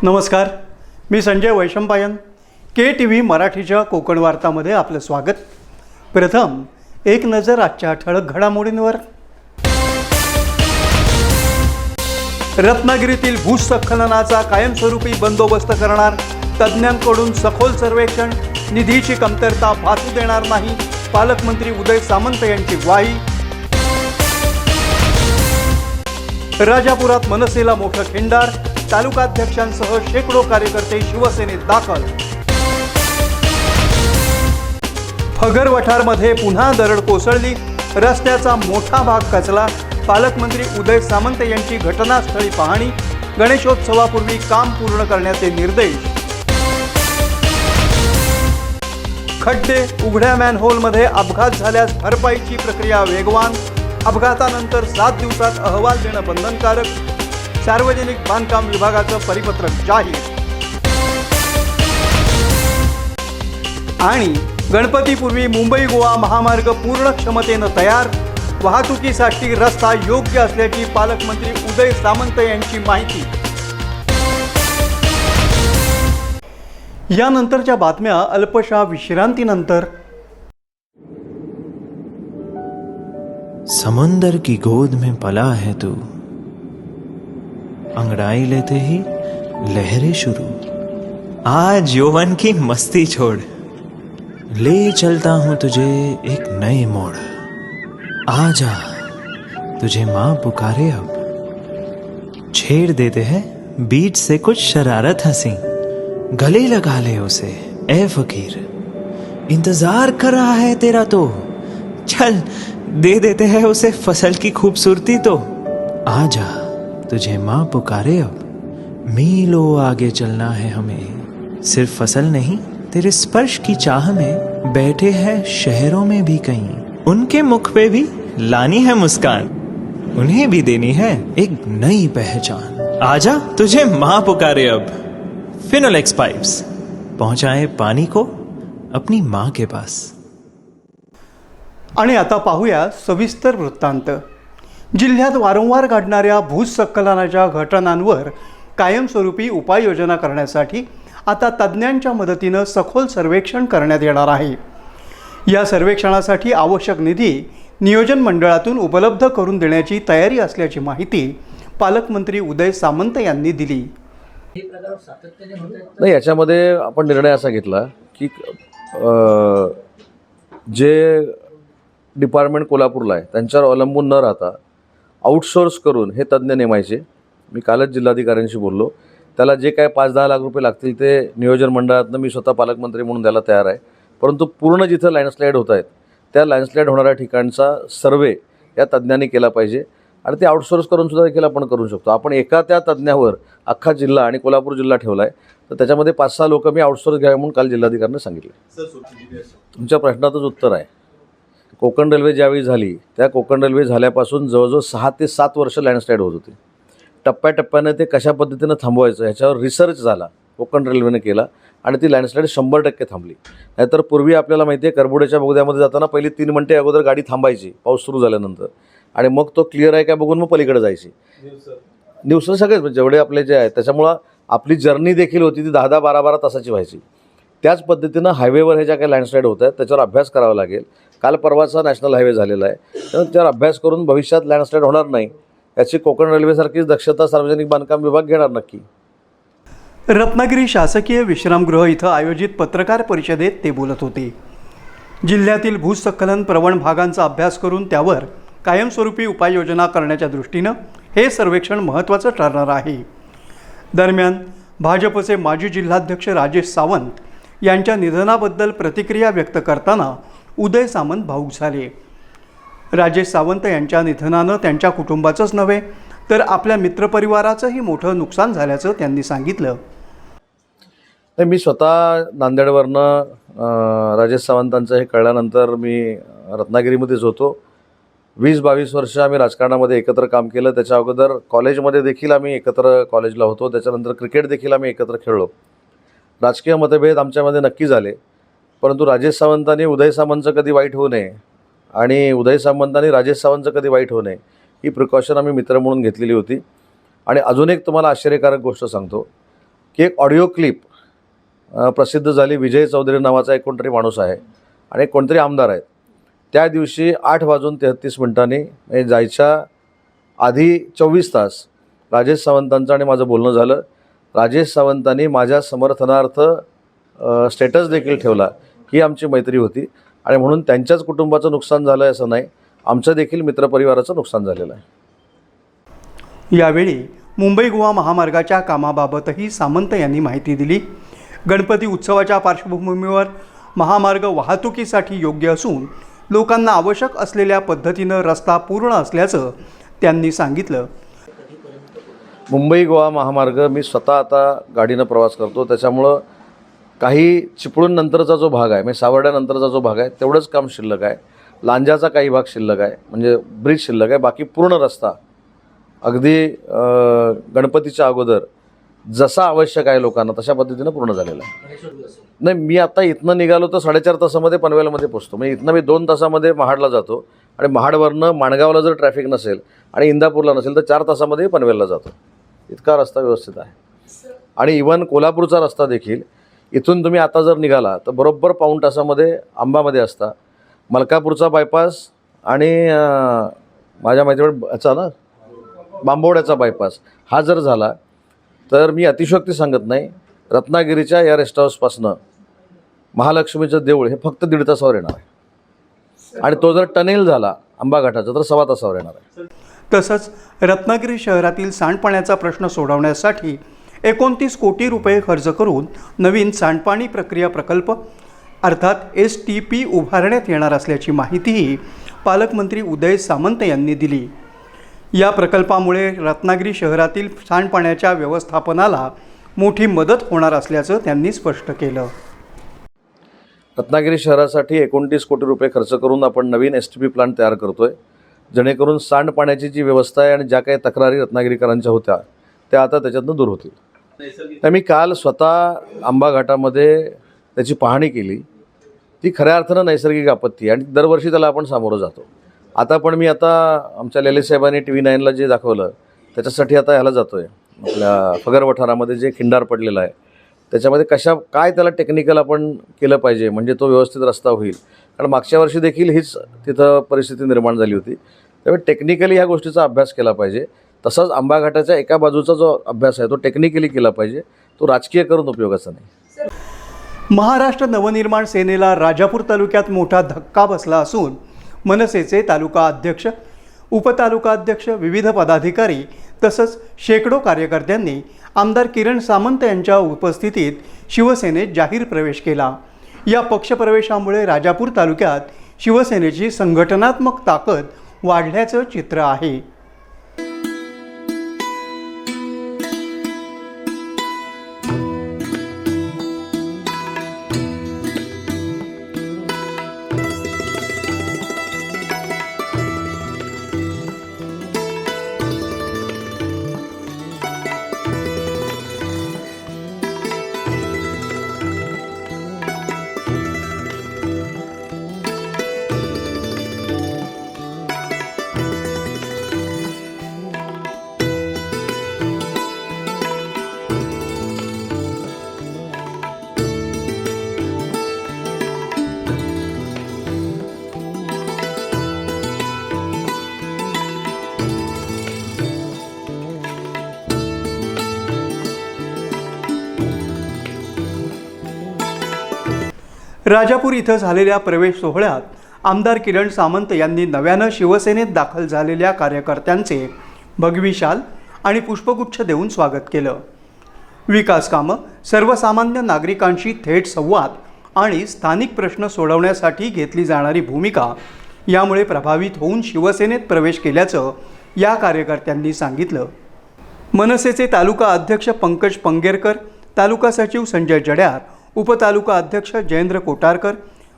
नमस्कार, मी संजय वैशंपायन. KTV मराठीच्या कोकण वार्तामध्ये आपलं स्वागत. प्रथम एक नजर आजच्या ठळक घडामोडींवर. रत्नागिरीतील भूस्खलनाचा कायमस्वरूपी बंदोबस्त करणार, तज्ज्ञांकडून सखोल सर्वेक्षण, निधीची कमतरता भासू देणार नाही, पालकमंत्री उदय सामंत यांची ग्वाही. राजापुरात मनसेला मोठं खिंडार, तालुकाध्यक्षांसह शेकडो कार्यकर्ते शिवसेनेत दाखल. फगर वठारमध्ये पुन्हा दरड कोसळली, रस्त्याचा मोठा भाग खचला, पालकमंत्री उदय सामंत यांची घटनास्थळी पाहणी, गणेशोत्सवापूर्वी काम पूर्ण करण्याचे निर्देश. खड्डे, उघड्या मॅनहोलमध्ये अपघात झाल्यास भरपाईची प्रक्रिया वेगवान, अपघातानंतर 7 दिवसात अहवाल देणं बंधनकारक, सार्वजनिक बांधकाम विभागाचं परिपत्रक जाहीर. आणि गणपतीपूर्वी मुंबई गोवा महामार्ग पूर्ण क्षमतेनं तयार, वाहतुकीसाठी रस्ता योग्य असल्याची पालकमंत्री उदय सामंत यांची माहिती. यानंतरच्या बातम्या अल्पशा विश्रांतीनंतर. समुंदर की गोद में पला है तू, अंगड़ाई लेते ही लहरें शुरू, आज यौवन की मस्ती छोड़, ले चलता हूं तुझे एक नए मोड़, आजा तुझे माँ पुकारे अब, छेड़ देते हैं बीच से कुछ शरारत हंसी, गले लगा ले उसे ए फकीर, इंतजार कर रहा है तेरा तो, चल दे देते हैं उसे फसल की खूबसूरती तो, आजा तुझे माँ पुकारे अब, मीलों आगे चलना है हमें, सिर्फ फसल नहीं तेरे स्पर्श की चाह में बैठे हैं शहरों में भी कहीं, उनके मुख पे भी लानी है मुस्कान, उन्हें भी देनी है एक नई पहचान, आजा तुझे माँ पुकारे अब. फिनोलेक्स पाइप्स पहुंचाए पानी को अपनी माँ के पास. आणि आता पाहूया सविस्तर वृत्तांत. जिल्ह्यात वारंवार घडणाऱ्या भूस्खलनाच्या घटनांवर कायमस्वरूपी उपाययोजना करण्यासाठी आता तज्ज्ञांच्या मदतीनं सखोल सर्वेक्षण करण्यात येणार आहे. या सर्वेक्षणासाठी आवश्यक निधी नियोजन मंडळातून उपलब्ध करून देण्याची तयारी असल्याची माहिती पालकमंत्री उदय सामंत यांनी दिली. नाही, याच्यामध्ये आपण निर्णय असा घेतला की जे डिपार्टमेंट कोल्हापूरला आहे त्यांच्यावर अवलंबून न राहता आउटसोर्स करून हे तज्ज्ञ नेमायचे. मी कालच जिल्हाधिकाऱ्यांशी बोललो. त्याला जे काय 5-10 लाख रुपये लागतील ते नियोजन मंडळातनं मी स्वतः पालकमंत्री म्हणून द्यायला तयार आहे. परंतु पूर्ण जिथं लँडस्लाईड होत आहेत त्या लँडस्लाईड होणाऱ्या ठिकाणचा सर्वे या तज्ज्ञांनी केला पाहिजे आणि ते आउटसोर्स करून सुद्धा देखील आपण करू शकतो. आपण एका त्या तज्ज्ञावर अख्खा जिल्हा आणि कोल्हापूर जिल्हा ठेवला आहे, तर त्याच्यामध्ये 5-6 लोक मी आउटसोर्स घ्यावे म्हणून काल जिल्हाधिकाऱ्यांना सांगितले. तुमच्या प्रश्नातच उत्तर आहे. कोकण रेल्वे ज्यावेळी झाली त्या कोकण रेल्वे झाल्यापासून जवळजवळ 6 ते 7 वर्ष लँडस्लाईड होत होती. टप्प्याटप्प्याने ते कशा पद्धतीनं थांबवायचं ह्याच्यावर रिसर्च झाला, कोकण रेल्वेने केला आणि ती लँडस्लाईड 100% थांबली. नाहीतर पूर्वी आपल्याला माहिती आहे करबुड्याच्या बोगद्यामध्ये जाताना पहिली 3 मिनिटे अगोदर गाडी थांबायची पाऊस सुरू झाल्यानंतर आणि मग तो क्लिअर आहे का बघून मग पलीकडे जायची. न्यूजला सगळेच जेवढे आपले जे आहेत त्याच्यामुळं आपली जर्नी देखील होती ती 10-10, 12-12 तासाची व्हायची. त्याच पद्धतीनं हायवेवर हे ज्या काही लँडस्लाईड होत आहेत त्याच्यावर अभ्यास करावा लागेल. काल परवाचा नॅशनल हायवे झालेला आहे, त्यामुळे त्यावर अभ्यास करून भविष्यात लँडस्लाईड होणार नाही याची कोकण रेल्वेसारखीच दक्षता सार्वजनिक बांधकाम विभाग घेणार नक्की. रत्नागिरी शासकीय विश्रामगृह इथं आयोजित पत्रकार परिषदेत ते बोलत होते. जिल्ह्यातील भूस्खलन प्रवण भागांचा अभ्यास करून त्यावर कायमस्वरूपी उपाययोजना करण्याच्या दृष्टीनं हे सर्वेक्षण महत्त्वाचं ठरणार आहे. दरम्यान भाजपचे माजी जिल्हाध्यक्ष राजेश सावंत यांच्या निधनाबद्दल प्रतिक्रिया व्यक्त करताना उदय सामंत भावूक झाले. राजेश सावंत यांच्या निधनानं त्यांच्या कुटुंबाचंच नव्हे तर आपल्या मित्रपरिवाराचंही मोठं नुकसान झाल्याचं त्यांनी सांगितलं. मी स्वतः नांदेडवरनं राजेश सावंतांचं हे कळल्यानंतर मी रत्नागिरीमध्येच होतो. 20-22 वर्ष आम्ही राजकारणामध्ये एकत्र काम केलं. त्याच्या अगोदर कॉलेजमध्ये देखील आम्ही एकत्र कॉलेजला होतो. त्याच्यानंतर क्रिकेट देखील आम्ही एकत्र खेळलो. राजकीय मतभेद आमच्यामध्ये नक्की झाले, परंतु राजेश सावंतांनी उदय सामंतचं कधी वाईट होऊ नये आणि उदय सामंतांनी राजेश सावंतचं कधी वाईट होऊ नये ही प्रिकॉशन आम्ही मित्र म्हणून घेतलेली होती. आणि अजून एक तुम्हाला आश्चर्यकारक गोष्ट सांगतो, की एक ऑडिओ क्लिप प्रसिद्ध झाली. विजय चौधरी नावाचा एक कोणतरी माणूस आहे आणि कोणतरी आमदार आहेत. त्या दिवशी 8:33 म्हणजे जायच्या आधी 24 तास राजेश सावंतांचं आणि माझं बोलणं झालं. राजेश सावंतांनी माझ्या समर्थनार्थ स्टेटस देखील ठेवला. ही आमची मैत्री होती आणि म्हणून त्यांच्याच कुटुंबाचं नुकसान झालं असं नाही, आमचं देखील मित्रपरिवाराचं नुकसान झालेलं आहे. यावेळी मुंबई गोवा महामार्गाच्या कामाबाबतही सामंत यांनी माहिती दिली. गणपती उत्सवाच्या पार्श्वभूमीवर महामार्ग वाहतुकीसाठी योग्य असून लोकांना आवश्यक असलेल्या पद्धतीनं रस्ता पूर्ण असल्याचं त्यांनी सांगितलं. मुंबई गोवा महामार्ग मी स्वतः आता गाडीनं प्रवास करतो, त्याच्यामुळं काही चिपळूण नंतरचा जो भाग आहे म्हणजे सावर्ड्यानंतरचा जो भाग आहे तेवढंच काम शिल्लक आहे. लांजाचा काही भाग शिल्लक आहे म्हणजे ब्रिज शिल्लक आहे. बाकी पूर्ण रस्ता अगदी गणपतीच्या अगोदर जसा आवश्यक आहे लोकांना तशा पद्धतीनं पूर्ण झालेला आहे. नाही, मी आता इथनं निघालो तर 4.5 तासामध्ये पनवेलमध्ये पोचतो. म्हणजे इथनं मी 2 तासामध्ये महाडला जातो आणि महाडवरनं माणगावला जर ट्रॅफिक नसेल आणि इंदापूरला नसेल तर 4 तासामध्ये पनवेलला जातो. इतका रस्ता व्यवस्थित आहे. आणि इव्हन कोल्हापूरचा रस्ता देखील इथून तुम्ही आता जर निघाला तर बरोबर पाऊण तासामध्ये आंबामध्ये असता. मलकापूरचा बायपास आणि माझ्या माहितीवर याचा ना बांबवड्याचा बायपास हा जर झाला तर मी अतिशयोक्ती सांगत नाही, रत्नागिरीच्या या रेस्ट हाऊसपासनं महालक्ष्मीचं देऊळ हे फक्त 1.5 तासावर येणार आहे. आणि तो जर टनेल झाला आंबा घाटाचा तर 1.25 तासावर येणार आहे. तसंच रत्नागिरी शहरातील सांडपाण्याचा प्रश्न सोडवण्यासाठी 29 कोटी रुपये खर्च करून नवीन सांडपाणी प्रक्रिया प्रकल्प अर्थात STP उभारण्यात येणार असल्याची माहितीही पालकमंत्री उदय सामंत यांनी दिली. या प्रकल्पामुळे रत्नागिरी शहरातील सांडपाण्याच्या व्यवस्थापनाला मोठी मदत होणार असल्याचं त्यांनी स्पष्ट केलं. रत्नागिरी शहरासाठी 29 कोटी रुपये खर्च करून आपण नवीन STP प्लांट तयार करतो आहे, जेणेकरून सांडपाण्याची जी व्यवस्था आहे आणि ज्या काही तक्रारी रत्नागिरीकरांच्या होत्या त्या आता त्याच्यातनं दूर होतील. तर मी काल स्वतः आंबा घाटामध्ये त्याची पाहणी केली. ती खऱ्या अर्थानं नैसर्गिक आपत्ती आहे आणि दरवर्षी त्याला आपण सामोरं जातो. आता पण मी आता आमच्या लेले साहेबांनी TV9ला जे दाखवलं त्याच्यासाठी आता ह्याला जातो आहे आपल्या फगर वठारामध्ये जे खिंडार पडलेलं आहे त्याच्यामध्ये काय त्याला टेक्निकल आपण केलं पाहिजे म्हणजे तो व्यवस्थित रस्ता होईल. कारण मागच्या वर्षी देखील हीच तिथं परिस्थिती निर्माण झाली होती. त्यामुळे टेक्निकली ह्या गोष्टीचा अभ्यास केला पाहिजे. तसंच आंबा घाटाच्या एका बाजूचा जो अभ्यास आहे तो टेक्निकली केला पाहिजे, तो राजकीय करून उपयोगाचा नाही. महाराष्ट्र नवनिर्माण सेनेला राजापूर तालुक्यात मोठा धक्का बसला असून मनसेचे तालुका अध्यक्ष, उपतालुका अध्यक्ष, विविध पदाधिकारी तसंच शेकडो कार्यकर्त्यांनी आमदार किरण सामंत यांच्या उपस्थितीत शिवसेनेत जाहीर प्रवेश केला. या पक्षप्रवेशामुळे राजापूर तालुक्यात शिवसेनेची संघटनात्मक ताकद वाढल्याचं चित्र आहे. राजापूर इथं झालेल्या प्रवेश सोहळ्यात आमदार किरण सामंत यांनी नव्यानं शिवसेनेत दाखल झालेल्या कार्यकर्त्यांचे भगवी शाल आणि पुष्पगुच्छ देऊन स्वागत केलं. विकास कामं, सर्वसामान्य नागरिकांशी थेट संवाद आणि स्थानिक प्रश्न सोडवण्यासाठी घेतली जाणारी भूमिका यामुळे प्रभावित होऊन शिवसेनेत प्रवेश केल्याचं या कार्यकर्त्यांनी सांगितलं. मनसेचे तालुका अध्यक्ष पंकज पंगेरकर, तालुका सचिव संजय जड्यार, उपतालुका अध्यक्ष जयेंद्र कोटारकर,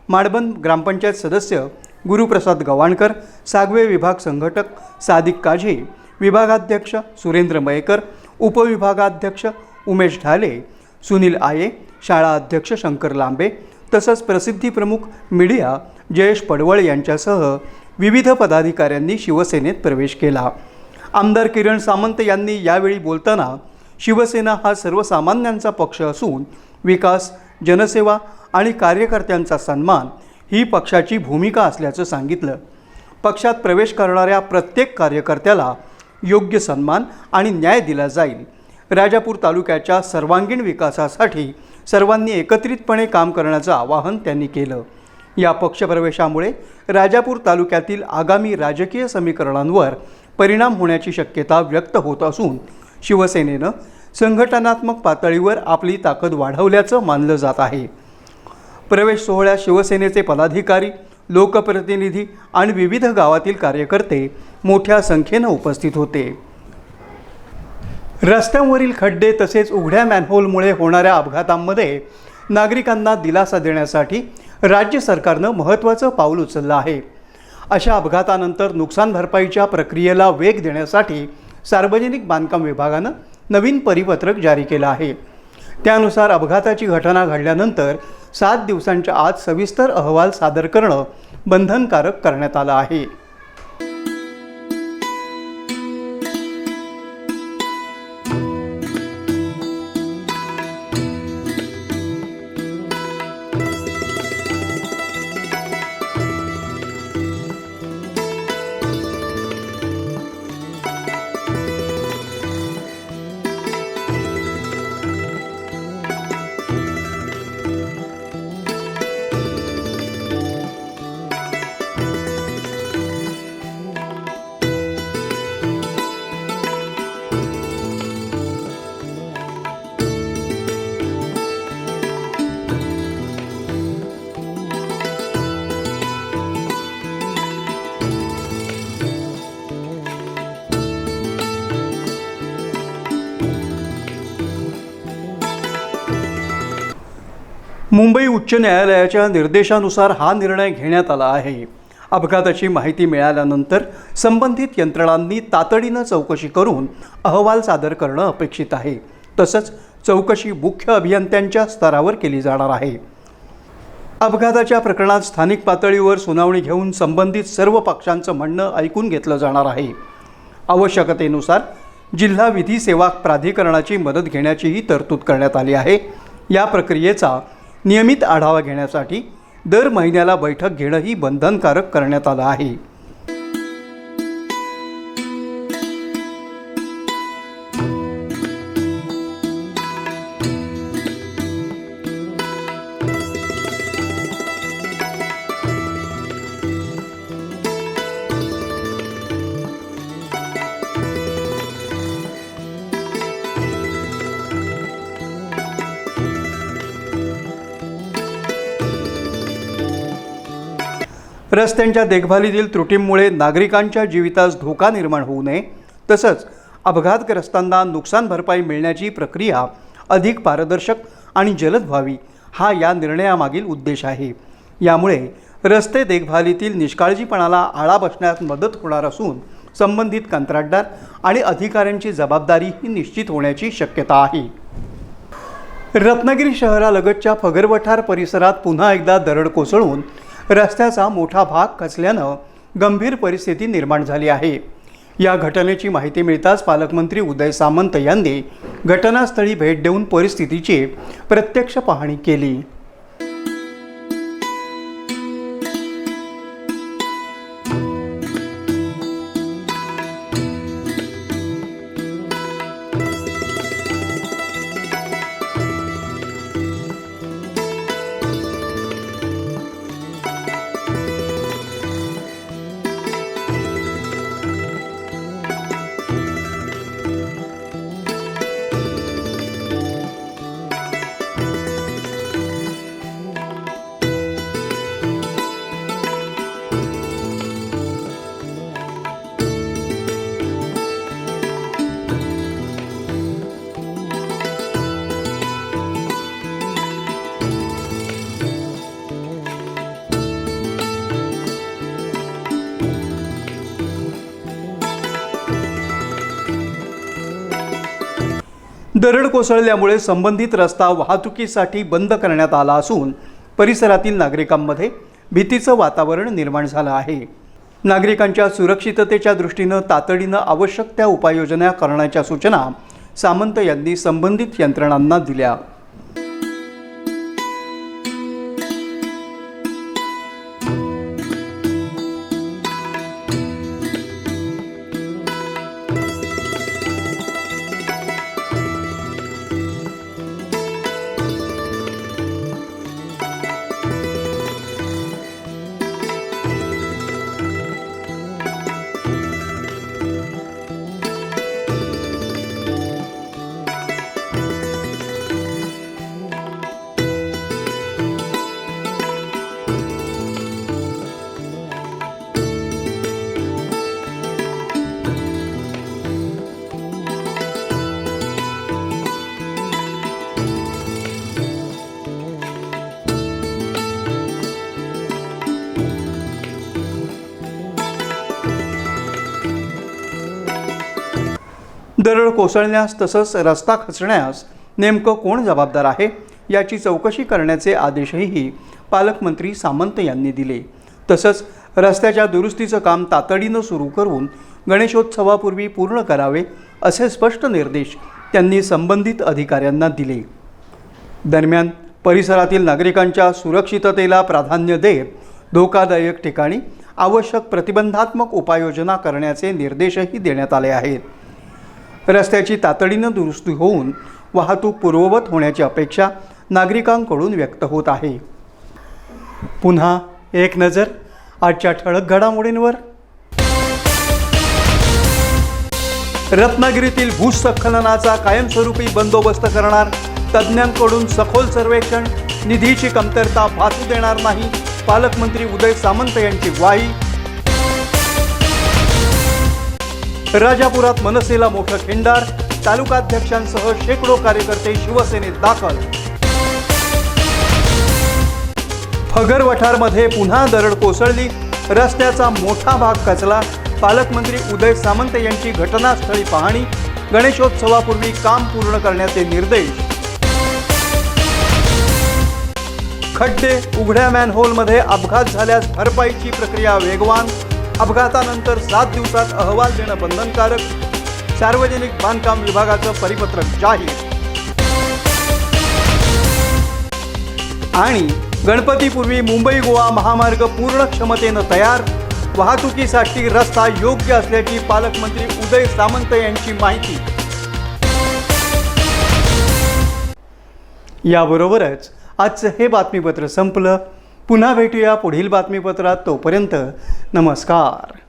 माडबंद ग्रामपंचायत सदस्य गुरुप्रसाद गवाणकर, सागवे विभाग संघटक सादिक काझे, विभागाध्यक्ष सुरेंद्र मयेकर, उपविभागाध्यक्ष उमेश ढाले, सुनील आये, शाळा अध्यक्ष शंकर लांबे तसंच प्रसिद्धी प्रमुख मीडिया जयेश पडवळ यांच्यासह विविध पदाधिकाऱ्यांनी शिवसेनेत प्रवेश केला. आमदार किरण सामंत यांनी यावेळी बोलताना शिवसेना हा सर्वसामान्यांचा पक्ष असून विकास, जनसेवा आणि कार्यकर्त्यांचा सन्मान ही पक्षाची भूमिका असल्याचं सांगितलं. पक्षात प्रवेश करणाऱ्या प्रत्येक कार्यकर्त्याला योग्य सन्मान आणि न्याय दिला जाईल. राजापूर तालुक्याच्या सर्वांगीण विकासासाठी सर्वांनी एकत्रितपणे काम करण्याचं आवाहन त्यांनी केलं. या पक्षप्रवेशामुळे राजापूर तालुक्यातील आगामी राजकीय समीकरणांवर परिणाम होण्याची शक्यता व्यक्त होत असून शिवसेनेनं संघटनात्मक पातळीवर आपली ताकद वाढवल्याचं मानलं जात आहे. प्रवेश सोहळ्यात शिवसेनेचे पदाधिकारी, लोकप्रतिनिधी आणि विविध गावातील कार्यकर्ते मोठ्या संख्येनं उपस्थित होते. रस्त्यांवरील खड्डे तसेच उघड्या मॅनहोलमुळे होणाऱ्या अपघातांमध्ये नागरिकांना दिलासा देण्यासाठी राज्य सरकारनं महत्त्वाचं पाऊल उचललं आहे. अशा अपघातानंतर नुकसान भरपाईच्या प्रक्रियेला वेग देण्यासाठी सार्वजनिक बांधकाम विभागानं नवीन परिपत्रक जारी केलं आहे. त्यानुसार अपघाताची घटना घडल्यानंतर 7 दिवसांच्या आत सविस्तर अहवाल सादर करणं बंधनकारक करण्यात आलं आहे. मुंबई उच्च न्यायालयाच्या निर्देशानुसार हा निर्णय घेण्यात आला आहे. अपघाताची माहिती मिळाल्यानंतर संबंधित यंत्रणांनी तातडीनं चौकशी करून अहवाल सादर करणं अपेक्षित आहे. तसंच चौकशी मुख्य अभियंत्यांच्या स्तरावर केली जाणार आहे. अपघाताच्या प्रकरणात स्थानिक पातळीवर सुनावणी घेऊन संबंधित सर्व पक्षांचं म्हणणं ऐकून घेतलं जाणार आहे. आवश्यकतेनुसार जिल्हा विधी सेवा प्राधिकरणाची मदत घेण्याचीही तरतूद करण्यात आली आहे. या प्रक्रियेचा नियमित आढावा घेण्यासाठी दर महिन्याला बैठक घेणंही बंधनकारक करण्यात आलं आहे. रस्त्यांच्या देखभालीतील त्रुटींमुळे नागरिकांच्या जीवितास धोका निर्माण होऊ नये, तसंच अपघातग्रस्तांना नुकसान भरपाई मिळण्याची प्रक्रिया अधिक पारदर्शक आणि जलद व्हावी, हा या निर्णयामागील उद्देश आहे. यामुळे रस्ते देखभालीतील निष्काळजीपणाला आळा बसण्यास मदत होणार असून संबंधित कंत्राटदार आणि अधिकाऱ्यांची जबाबदारीही निश्चित होण्याची शक्यता आहे. रत्नागिरी शहरालगतच्या फगरवठार परिसरात पुन्हा एकदा दरड कोसळून रस्त्याचा मोठा भाग खचल्यानं गंभीर परिस्थिती निर्माण झाली आहे. या घटनेची माहिती मिळताच पालकमंत्री उदय सामंत यांनी घटनास्थळी भेट देऊन परिस्थितीची प्रत्यक्ष पाहणी केली. दरड कोसळल्यामुळे संबंधित रस्ता वाहतुकीसाठी बंद करण्यात आला असून परिसरातील नागरिकांमध्ये भीतीचं वातावरण निर्माण झालं आहे. नागरिकांच्या सुरक्षिततेच्या दृष्टीनं तातडीनं आवश्यक त्या उपाययोजना करण्याच्या सूचना सामंत यांनी संबंधित यंत्रणांना दिल्या. दरड कोसळण्यास तसंच रस्ता खचण्यास नेमकं कोण जबाबदार आहे याची चौकशी करण्याचे आदेशही पालकमंत्री सामंत यांनी दिले. तसंच रस्त्याच्या दुरुस्तीचं काम तातडीनं सुरू करून गणेशोत्सवापूर्वी पूर्ण करावे असे स्पष्ट निर्देश त्यांनी संबंधित अधिकाऱ्यांना दिले. दरम्यान परिसरातील नागरिकांच्या सुरक्षिततेला प्राधान्य देत धोकादायक ठिकाणी आवश्यक प्रतिबंधात्मक उपाययोजना करण्याचे निर्देशही देण्यात आले आहेत. रस्त्याची तातडीनं दुरुस्ती होऊन वाहतूक पूर्ववत होण्याची अपेक्षा नागरिकांकडून व्यक्त होत आहे. पुन्हा एक नजर आजच्या ठळक घडामोडींवर. रत्नागिरीतील भूस्खलनाचा कायमस्वरूपी बंदोबस्त करणार, तज्ज्ञांकडून सखोल सर्वेक्षण, निधीची कमतरता भासू देणार नाही, पालकमंत्री उदय सामंत यांची ग्वाही. राजापुरात मनसेला मोठं खिंडार, तालुकाध्यक्षांसह शेकडो कार्यकर्ते शिवसेनेत दाखल. फगर वठारमध्ये पुन्हा दरड कोसळली, रस्त्याचा मोठा भाग खचला, पालकमंत्री उदय सामंत यांची घटनास्थळी पाहणी, गणेशोत्सवापूर्वी काम पूर्ण करण्याचे निर्देश. खड्डे, उघड्या मॅनहोलमध्ये अपघात झाल्यास भरपाईची प्रक्रिया वेगवान, अपघातानंतर 7 दिवसात अहवाल देणं बंधनकारक, सार्वजनिक बांधकाम विभागाचं परिपत्रक जाहीर. आणि गणपतीपूर्वी मुंबई गोवा महामार्ग पूर्ण क्षमतेनं तयार, वाहतुकीसाठी रस्ता योग्य असल्याची पालकमंत्री उदय सामंत यांची माहिती. याबरोबरच आजचं हे बातमीपत्र संपलं. पुन्हा भेटूया पुढील बातमीपत्रात. तोपर्यंत नमस्कार.